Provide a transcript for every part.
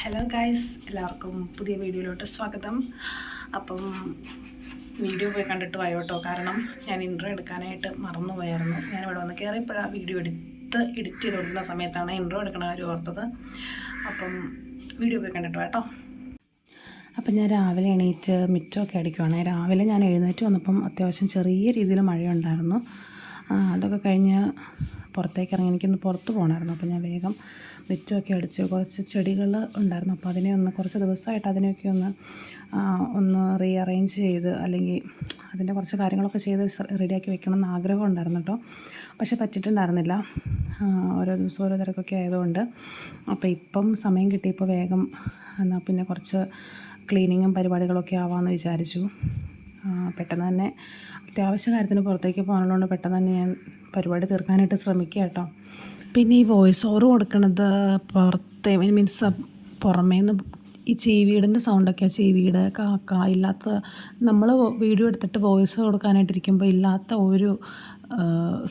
Hello guys, എല്ലാവർക്കും പുതിയ വീഡിയോയിലോട്ട് സ്വാഗതം. അപ്പം വീഡിയോ പോയി കണ്ടിട്ട് പോയോ കേട്ടോ. കാരണം ഞാൻ ഇൻട്രോ എടുക്കാനായിട്ട് മറന്നുപോയായിരുന്നു. ഞാനിവിടെ വന്ന് കയറിയപ്പോഴാണ് വീഡിയോ എഡിറ്റ് ചെയ്തുകൊണ്ടിരുന്ന സമയത്താണ് ഇൻട്രോ എടുക്കണ കാര്യം ഓർത്തത്. അപ്പം വീഡിയോ പോയി കണ്ടിട്ട് കേട്ടോ. അപ്പം ഞാൻ രാവിലെ എണീറ്റ് മിറ്റമൊക്കെ അടിക്കുവാണ്. രാവിലെ ഞാൻ എഴുന്നേറ്റ് വന്നപ്പം അത്യാവശ്യം ചെറിയ രീതിയിൽ മഴയുണ്ടായിരുന്നു. അതൊക്കെ കഴിഞ്ഞ് പുറത്തേക്ക് ഇറങ്ങി എനിക്കൊന്ന് പുറത്ത് പോകണമായിരുന്നു. അപ്പോൾ ഞാൻ വേഗം മിറ്റമൊക്കെ അടിച്ച് കുറച്ച് ചെടികൾ ഉണ്ടായിരുന്നു. അപ്പോൾ അതിനെ കുറച്ച് ദിവസമായിട്ട് അതിനെയൊക്കെ ഒന്ന് റീഅറേഞ്ച് ചെയ്ത്, അല്ലെങ്കിൽ അതിൻ്റെ കുറച്ച് കാര്യങ്ങളൊക്കെ ചെയ്ത് റെഡിയാക്കി വെക്കണം എന്ന് ആഗ്രഹം ഉണ്ടായിരുന്നു കേട്ടോ. പക്ഷെ പറ്റിയിട്ടുണ്ടായിരുന്നില്ല, ഓരോ ദിവസം ഓരോ തിരക്കൊക്കെ ആയതുകൊണ്ട്. അപ്പോൾ ഇപ്പം സമയം കിട്ടിയപ്പോൾ വേഗം എന്നാൽ പിന്നെ കുറച്ച് ക്ലീനിങ്ങും പരിപാടികളൊക്കെ ആവാമെന്ന് വിചാരിച്ചു. പെട്ടെന്ന് തന്നെ അത്യാവശ്യ കാര്യത്തിന് പുറത്തേക്ക് പോകാനുള്ളതുകൊണ്ട് പെട്ടെന്ന് തന്നെ ഞാൻ പരിപാടി തീർക്കാനായിട്ട് ശ്രമിക്കുക കേട്ടോ. പിന്നെ ഈ വോയിസ് ഓവർ കൊടുക്കണത് മീൻസ് പുറമേ നിന്ന് ഈ ചീവീടിൻ്റെ സൗണ്ടൊക്കെ, ചീവീട്, കാക്ക ഇല്ലാത്ത, നമ്മൾ വീഡിയോ എടുത്തിട്ട് വോയിസ് കൊടുക്കാനായിട്ടിരിക്കുമ്പോൾ ഇല്ലാത്ത ഒരു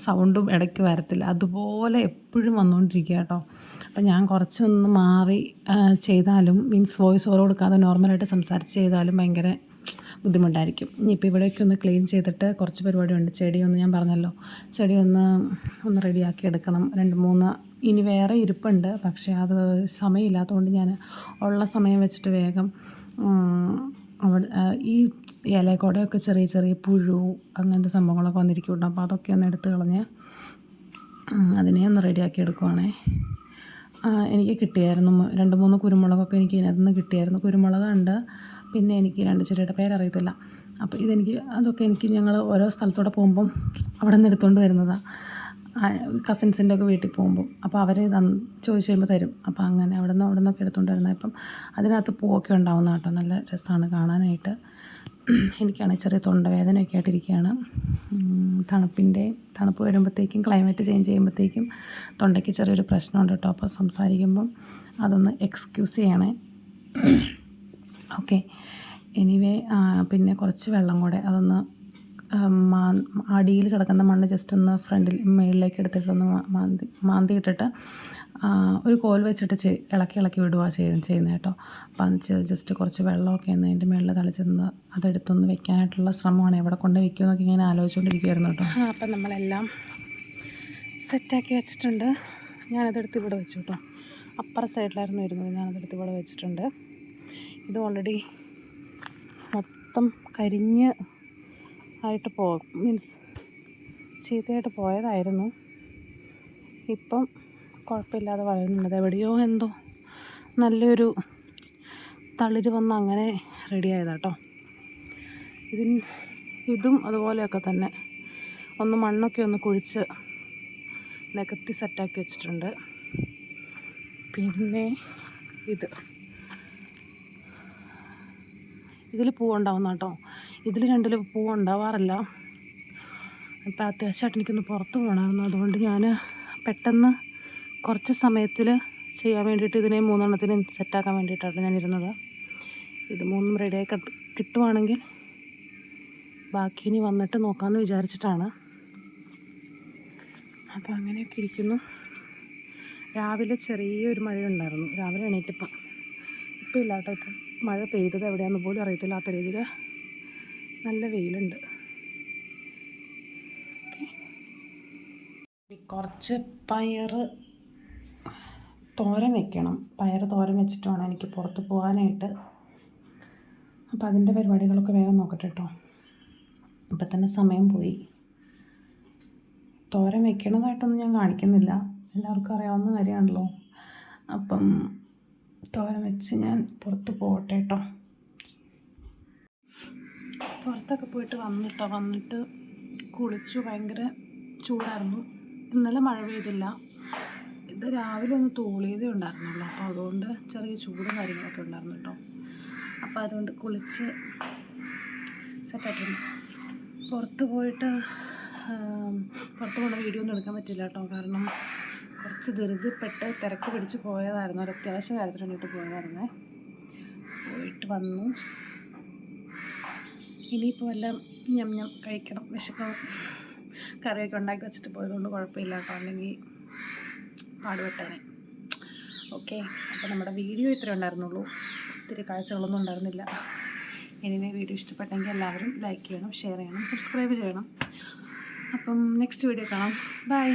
സൗണ്ടും ഇടയ്ക്ക് വരത്തില്ല. അതുപോലെ എപ്പോഴും വന്നുകൊണ്ടിരിക്കുക കേട്ടോ. അപ്പം ഞാൻ കുറച്ചൊന്ന് മാറി ചെയ്താലും, മീൻസ് വോയിസ് ഓവർ കൊടുക്കാതെ നോർമലായിട്ട് സംസാരിച്ച് ചെയ്താലും ഭയങ്കര ബുദ്ധിമുട്ടായിരിക്കും. ഇനിയിപ്പോൾ ഇവിടെയൊക്കെ ഒന്ന് ക്ലീൻ ചെയ്തിട്ട് കുറച്ച് പരിപാടിയുണ്ട്. ചെടിയൊന്ന്, ഞാൻ പറഞ്ഞല്ലോ, ചെടി ഒന്ന് റെഡിയാക്കി എടുക്കണം. 2-3 ഇനി വേറെ ഇരിപ്പുണ്ട്. പക്ഷേ അത് സമയമില്ലാത്തതുകൊണ്ട് ഞാൻ ഉള്ള സമയം വെച്ചിട്ട് വേഗം അവിടെ ഈ ഇലക്കൂടെയൊക്കെ ചെറിയ ചെറിയ പുഴു അങ്ങനത്തെ സംഭവങ്ങളൊക്കെ വന്നിരിക്കുന്നുണ്ട്. അപ്പോൾ അതൊക്കെ ഒന്ന് എടുത്ത് കളഞ്ഞ് അതിനെ ഒന്ന് റെഡിയാക്കി എടുക്കുവാണേ. എനിക്ക് കിട്ടിയായിരുന്നു 2-3 കുരുമുളകൊക്കെ എനിക്ക് ഇതിനകത്ത് നിന്ന് കിട്ടിയായിരുന്നു. കുരുമുളകുണ്ട്, പിന്നെ എനിക്ക് 2 ചെടിയുടെ പേരറിയത്തില്ല. അപ്പോൾ അതൊക്കെ ഞങ്ങൾ ഓരോ സ്ഥലത്തൂടെ പോകുമ്പം അവിടെ നിന്ന് എടുത്തുകൊണ്ട് വരുന്നതാണ്, കസിൻസിൻ്റെ ഒക്കെ വീട്ടിൽ പോകുമ്പോൾ. അപ്പോൾ അവർ ചോദിച്ച് കഴിയുമ്പോൾ തരും. അപ്പോൾ അങ്ങനെ അവിടെ നിന്നൊക്കെ എടുത്തുകൊണ്ട് വരുന്നത്. ഇപ്പം അതിനകത്ത് പൂവൊക്കെ ഉണ്ടാവുന്ന കേട്ടോ. നല്ല രസമാണ് കാണാനായിട്ട്. എനിക്കാണെങ്കിൽ ചെറിയ തൊണ്ടവേദനയൊക്കെ ആയിട്ടിരിക്കുകയാണ്. തണുപ്പ് വരുമ്പോഴത്തേക്കും, ക്ലൈമറ്റ് ചേഞ്ച് ചെയ്യുമ്പോഴത്തേക്കും തൊണ്ടയ്ക്ക് ചെറിയൊരു പ്രശ്നമുണ്ട് കേട്ടോ. അപ്പോൾ സംസാരിക്കുമ്പം അതൊന്ന് എക്സ്ക്യൂസ് ചെയ്യണേ. ഓക്കെ, എനിവേ, പിന്നെ കുറച്ച് വെള്ളം കൂടെ അതൊന്ന് അടിയിൽ കിടക്കുന്ന മണ്ണ് ജസ്റ്റ് ഒന്ന് മുകളിലേക്ക് എടുത്തിട്ടൊന്ന് മാന്തി ഇട്ടിട്ട് ഒരു കോൽ വെച്ചിട്ട് ഇളക്കി വിടുക ചെയ്യുന്നത് കേട്ടോ. അപ്പം അത് ജസ്റ്റ് കുറച്ച് വെള്ളമൊക്കെ ഒന്ന് അതിൻ്റെ മുകളിൽ തളിച്ചെന്ന് അതെടുത്തൊന്ന് വെക്കാനായിട്ടുള്ള ശ്രമമാണ്. എവിടെ കൊണ്ട് വെക്കുമെന്നൊക്കെ ഇങ്ങനെ ആലോചിച്ചുകൊണ്ടിരിക്കുമായിരുന്നു കേട്ടോ. അപ്പം നമ്മളെല്ലാം സെറ്റാക്കി വെച്ചിട്ടുണ്ട്. ഞാനതെടുത്ത് ഇവിടെ വെച്ചു കേട്ടോ. അപ്പുറ സൈഡിലായിരുന്നു വരുന്നത്, ഞാനതെടുത്ത് ഇവിടെ വെച്ചിട്ടുണ്ട്. ഇത് ഓൾറെഡി മൊത്തം കരിഞ്ഞ് ആയിട്ട് മീൻസ് ചീത്തയായിട്ട് പോയതായിരുന്നു. ഇപ്പം കുഴപ്പമില്ലാതെ വളരുന്നുണ്ട്. എവിടെയോ എന്തോ നല്ലൊരു തളിര് വന്ന് അങ്ങനെ റെഡിയായതാട്ടോ. ഇതും അതുപോലെയൊക്കെ തന്നെ ഒന്ന് മണ്ണൊക്കെ ഒന്ന് കുഴിച്ച് നികത്തി സെറ്റാക്കി വെച്ചിട്ടുണ്ട്. പിന്നെ ഇതിൽ പൂവുണ്ടാവുന്ന കേട്ടോ. ഇതിൽ 2 പൂവുണ്ടാവാറില്ല. ഇപ്പം അത്യാവശ്യമായിട്ട് എനിക്കൊന്ന് പുറത്ത് പോകണമായിരുന്നു. അതുകൊണ്ട് ഞാൻ പെട്ടെന്ന് കുറച്ച് സമയത്തിൽ ചെയ്യാൻ വേണ്ടിയിട്ട് ഇതിനെ 3 സെറ്റാക്കാൻ വേണ്ടിയിട്ടാണ് ഞാൻ ഇരുന്നത്. ഇത് 3 റെഡിയായി കിട്ടുവാണെങ്കിൽ ബാക്കി ഇനി വന്നിട്ട് നോക്കാമെന്ന് വിചാരിച്ചിട്ടാണ്. അപ്പോൾ അങ്ങനെയൊക്കെ ഇരിക്കുന്നു. രാവിലെ ചെറിയൊരു മഴയുണ്ടായിരുന്നു. രാവിലെ എണീറ്റപ്പം ഇപ്പം ഇല്ല കേട്ടോ. ഇപ്പം മഴ പെയ്തത് എവിടെയാണെന്ന് പോലും അറിയത്തില്ലാത്ത രീതിയിൽ നല്ല വെയിലുണ്ട്. കുറച്ച് പയർ തോരൻ വെക്കണം. പയർ തോരൻ വെച്ചിട്ട് വേണം എനിക്ക് പുറത്ത് പോകാനായിട്ട്. അപ്പോൾ അതിൻ്റെ പരിപാടികളൊക്കെ വേഗം നോക്കട്ടെ കേട്ടോ. ഇപ്പം തന്നെ സമയം പോയി. തോരൻ വെക്കണതായിട്ടൊന്നും ഞാൻ കാണിക്കുന്നില്ല, എല്ലാവർക്കും അറിയാവുന്ന കാര്യമാണല്ലോ. അപ്പം തോരൻ വെച്ച് ഞാൻ പുറത്ത് പോകട്ടെ കേട്ടോ. പുറത്തൊക്കെ പോയിട്ട് വന്നിട്ട് കുളിച്ചു. ഭയങ്കര ചൂടായിരുന്നു. ഇന്നലെ മഴ പെയ്തില്ല. ഇത് രാവിലെ ഒന്ന് തൂളിയതേ ഉണ്ടായിരുന്നല്ലോ. അപ്പോൾ അതുകൊണ്ട് ചെറിയ ചൂടും കാര്യങ്ങളൊക്കെ ഉണ്ടായിരുന്നു കേട്ടോ. അപ്പോൾ അതുകൊണ്ട് കുളിച്ച് സെറ്റായിട്ടുണ്ട്. പുറത്ത് പോകുന്ന വീഡിയോ ഒന്നും എടുക്കാൻ പറ്റില്ല കേട്ടോ. കാരണം കുറച്ച് ധൃതിപ്പെട്ട് തിരക്ക് പിടിച്ച് പോയതായിരുന്നു. ഒരു അത്യാവശ്യ കാര്യത്തിന് വേണ്ടിയിട്ട് പോയിട്ട് വന്നു. ഇനിയിപ്പോൾ എല്ലാം ഞം കഴിക്കണം, വിശക്കണം. കറിയൊക്കെ ഉണ്ടാക്കി വെച്ചിട്ട് പോയതുകൊണ്ട് കുഴപ്പമില്ല കേട്ടോ. അല്ലെങ്കിൽ പാടുപെട്ടേനെ. ഓക്കെ, അപ്പോൾ നമ്മുടെ വീഡിയോ ഇത്രേ ഉണ്ടായിരുന്നുള്ളൂ. ഒത്തിരി കാഴ്ചകളൊന്നും ഉണ്ടായിരുന്നില്ല. എനിവേ വീഡിയോ ഇഷ്ടപ്പെട്ടെങ്കിൽ എല്ലാവരും ലൈക്ക് ചെയ്യണം, ഷെയർ ചെയ്യണം, സബ്സ്ക്രൈബ് ചെയ്യണം. അപ്പം നെക്സ്റ്റ് വീഡിയോ കാണാം. ബൈ.